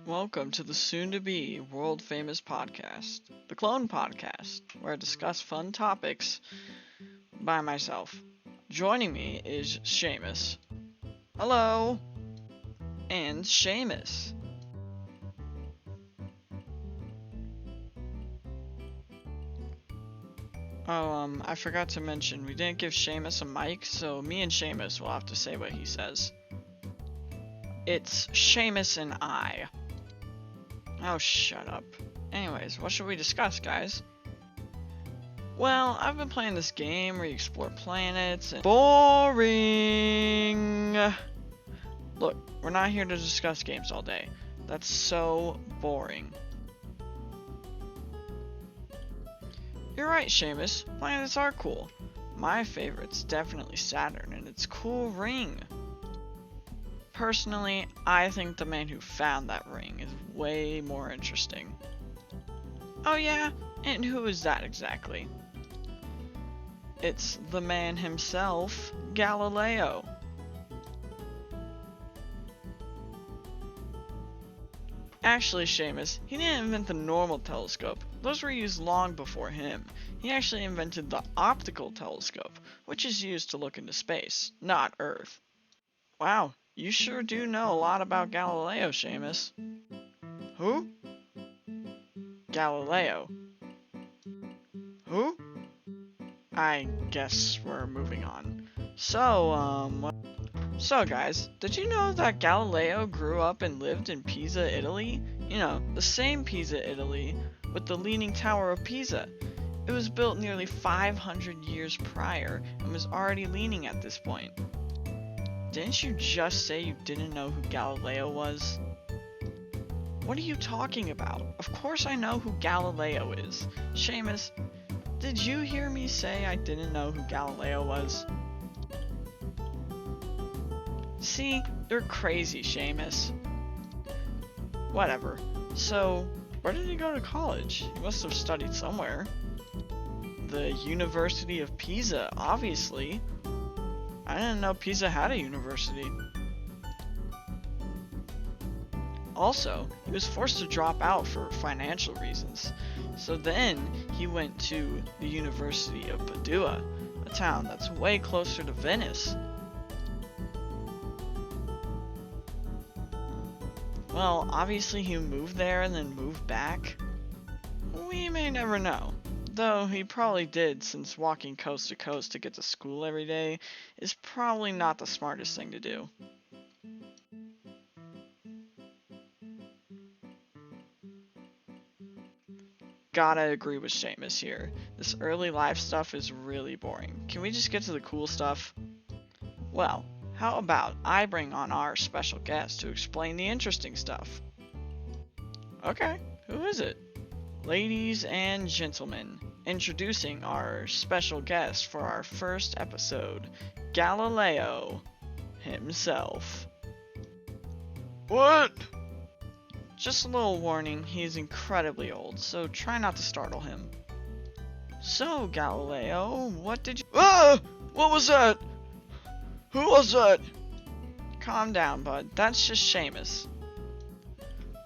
Welcome to the soon-to-be world-famous podcast, the Clone Podcast, where I discuss fun topics by myself. Joining me is Seamus. Hello! And Seamus. I forgot to mention, we didn't give Seamus a mic, so me and Seamus will have to say what he says. It's Seamus and I. Oh, shut up. Anyways, what should we discuss, guys? Well, I've been playing this game where you explore planets and... Boring! Look, we're not here to discuss games all day. That's so boring. You're right, Seamus. Planets are cool. My favorite's definitely Saturn and its cool ring. Personally, I think the man who found that ring is way more interesting. Oh yeah? And who is that exactly? It's the man himself, Galileo. Actually, Seamus, he didn't invent the normal telescope. Those were used long before him. He actually invented the optical telescope, which is used to look into space, not Earth. Wow. You sure do know a lot about Galileo, Seamus. Who? Galileo. Who? I guess we're moving on. So guys, did you know that Galileo grew up and lived in Pisa, Italy? You know, the same Pisa, Italy, with the Leaning Tower of Pisa. It was built nearly 500 years prior and was already leaning at this point. Didn't you just say you didn't know who Galileo was? What are you talking about? Of course I know who Galileo is. Seamus, did you hear me say I didn't know who Galileo was? See, you're crazy, Seamus. Whatever. So, where did he go to college? He must have studied somewhere. The University of Pisa, obviously. I didn't know Pisa had a university. Also, he was forced to drop out for financial reasons. So then, he went to the University of Padua, a town that's way closer to Venice. Well, obviously he moved there and then moved back. We may never know. Though he probably did, since walking coast to coast to get to school every day is probably not the smartest thing to do. Gotta agree with Seamus here. This early life stuff is really boring. Can we just get to the cool stuff? Well, how about I bring on our special guest to explain the interesting stuff? Okay, who is it? Ladies and gentlemen, introducing our special guest for our first episode, Galileo himself. What? Just a little warning, he's incredibly old, so try not to startle him. So, Galileo, what did you— Ah! What was that? Who was that? Calm down, bud. That's just Seamus.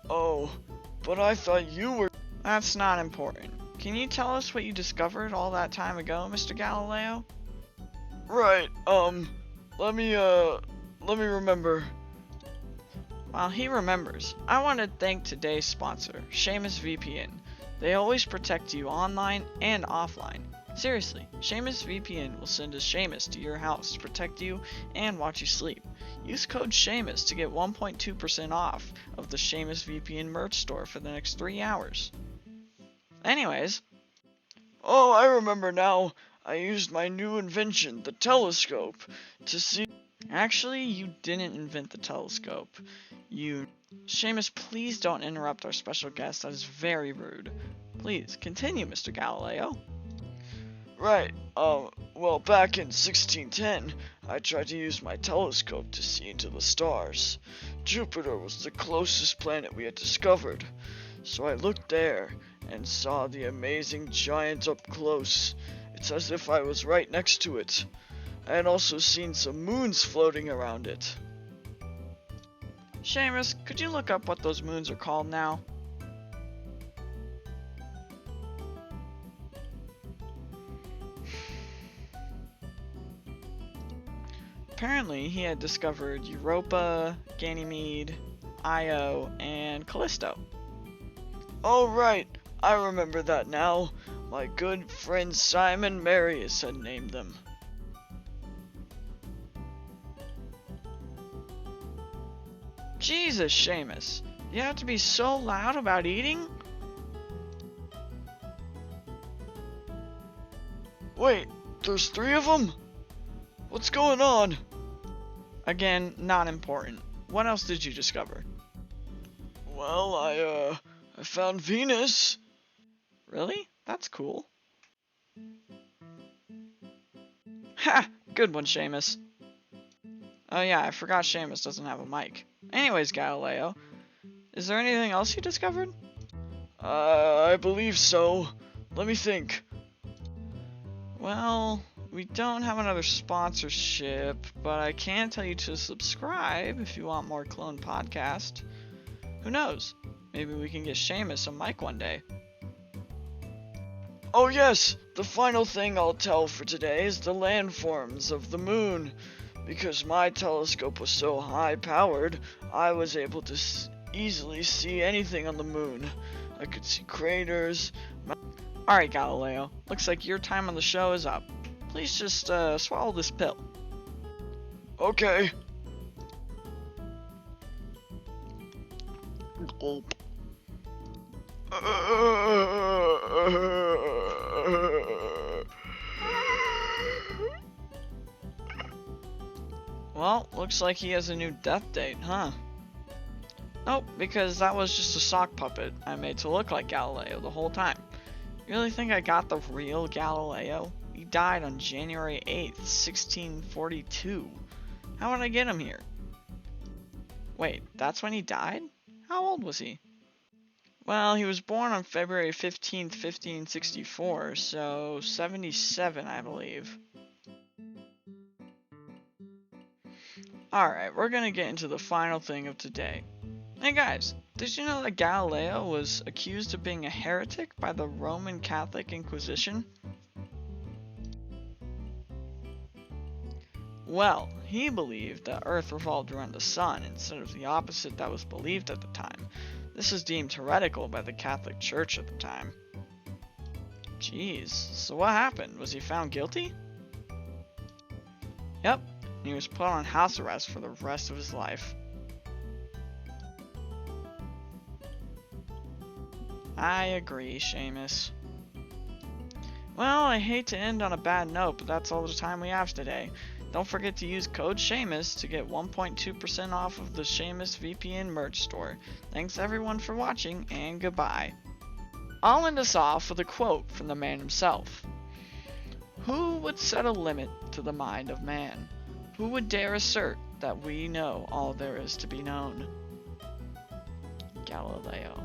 Oh, but I thought you were— That's not important. Can you tell us what you discovered all that time ago, Mr. Galileo? Right, let me remember. While he remembers, I want to thank today's sponsor, Seamus VPN. They always protect you online and offline. Seriously, Seamus VPN will send a Seamus to your house to protect you and watch you sleep. Use code Seamus to get 1.2% off of the Seamus VPN merch store for the next 3 hours. Anyways. Oh, I remember now. I used my new invention, the telescope, to see— Actually, you didn't invent the telescope. Seamus, please don't interrupt our special guest. That is very rude. Please, continue, Mr. Galileo. Right, well, back in 1610, I tried to use my telescope to see into the stars. Jupiter was the closest planet we had discovered. So I looked there and saw the amazing giant up close. It's as if I was right next to it. I had also seen some moons floating around it. Seamus, could you look up what those moons are called now? Apparently, he had discovered Europa, Ganymede, Io, and Callisto. Oh right, I remember that now. My good friend Simon Marius had named them. Jesus, Seamus, you have to be so loud about eating? Wait, there's 3 of them? What's going on? Again, not important. What else did you discover? Well, I found Venus. Really? That's cool. Ha! Good one, Seamus. Oh yeah, I forgot Seamus doesn't have a mic. Anyways, Galileo, is there anything else you discovered? I believe so. Let me think. Well, we don't have another sponsorship, but I can tell you to subscribe if you want more Clone Podcast. Who knows? Maybe we can get Seamus a mic one day. Oh yes, the final thing I'll tell for today is the landforms of the moon. Because my telescope was so high-powered, I was able to easily see anything on the moon. I could see craters. Alright, Galileo, looks like your time on the show is up. Please just swallow this pill. Okay. Gulp. Well, looks like he has a new death date, huh? Nope, because that was just a sock puppet I made to look like Galileo the whole time. You really think I got the real Galileo? He died on January 8th, 1642. How would I get him here? Wait, that's when he died? How old was he? Well, he was born on February 15th, 1564, so 77, I believe. Alright, we're gonna get into the final thing of today. Hey guys, did you know that Galileo was accused of being a heretic by the Roman Catholic Inquisition? Well, he believed that Earth revolved around the sun instead of the opposite that was believed at the time. This was deemed heretical by the Catholic Church at the time. Jeez, so what happened? Was he found guilty? Yep, and he was put on house arrest for the rest of his life. I agree, Seamus. Well, I hate to end on a bad note, but that's all the time we have today. Don't forget to use code Seamus to get 1.2% off of the Seamus VPN merch store. Thanks everyone for watching, and goodbye. I'll end us off with a quote from the man himself. Who would set a limit to the mind of man? Who would dare assert that we know all there is to be known? Galileo.